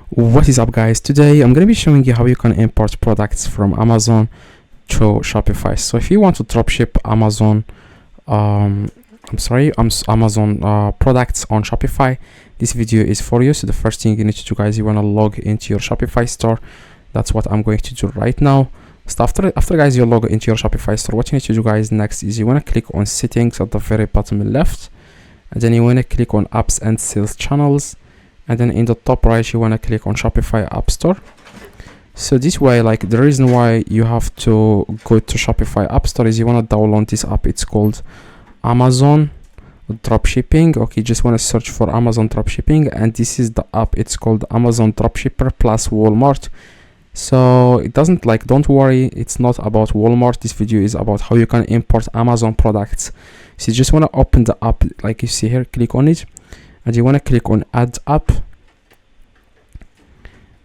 What is up, guys? Today I'm going to be showing you how you can import products from Amazon to Shopify. So if you want to dropship Amazon Amazon products on Shopify, this video is for you. So the first thing you need to do, guys, you want to log into your Shopify store. That's what I'm going to do right now. So after guys, you log into your Shopify store, what you need to do, guys, next is you want to click on settings at the very bottom left, and then you want to click on apps and sales channels, and then in the top right you want to click on Shopify App Store. So this way, like, the reason why you have to go to Shopify App Store is you want to download this app. It's called Amazon Dropshipping. Okay, just want to search for Amazon Dropshipping, and this is the app. It's called Amazon Dropshipper plus Walmart. So it doesn't, like, don't worry, it's not about Walmart. This video is about how you can import Amazon products. So you just want to open the app, like you see here, click on it, and you want to click on add app.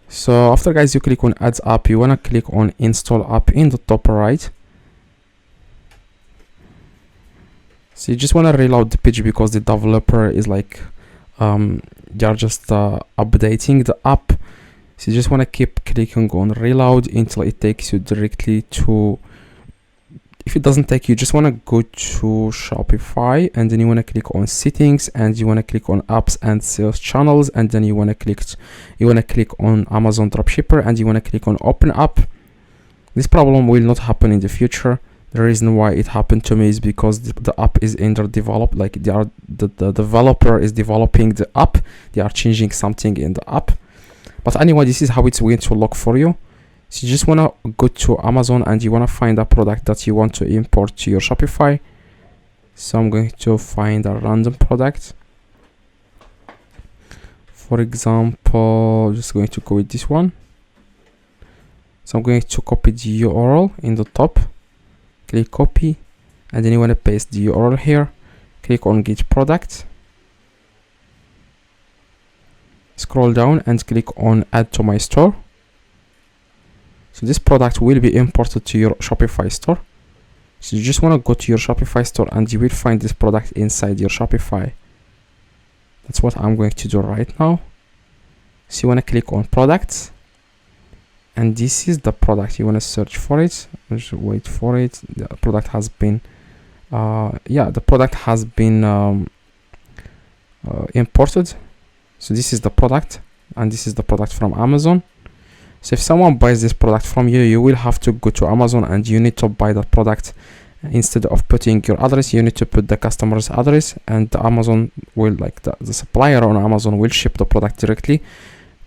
So after, guys, you click on add app, you want to click on install app in the top right. So you just want to reload the page because the developer is like they are just updating the app. So you just want to keep clicking on reload until it takes you directly to, if it doesn't take you, just want to go to Shopify, and then you want to click on settings, and you want to click on apps and sales channels, and then you want to click on Amazon Dropshipper, and you want to click on open app. This problem will not happen in the future. The reason why it happened to me is because the app is underdeveloped. Like, the developer is developing the app, they are changing something in the app. But anyway, this is how it's going to look for you. So you just want to go to Amazon, and you want to find a product that you want to import to your Shopify. So I'm going to find a random product. For example, just going to go with this one. So I'm going to copy the URL in the top, click copy, and then you want to paste the URL here, click on get product, scroll down and click on add to my store. So this product will be imported to your Shopify store. So you just want to go to your Shopify store, and you will find this product inside your Shopify. That's what I'm going to do right now. So you want to click on products, and this is the product. You want to search for it, just wait for it. The product has been imported. So this is the product, and this is the product from Amazon. So if someone buys this product from you, you will have to go to Amazon, and you need to buy that product. Instead of putting your address, you need to put the customer's address, and the Amazon will, like, the supplier on Amazon will ship the product directly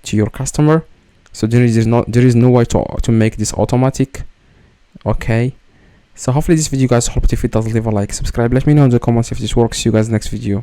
to your customer. So there is no way to make this automatic. Okay, so hopefully this video, guys, helped. If it does, leave a like, subscribe, let me know in the comments if this works. See you guys next video.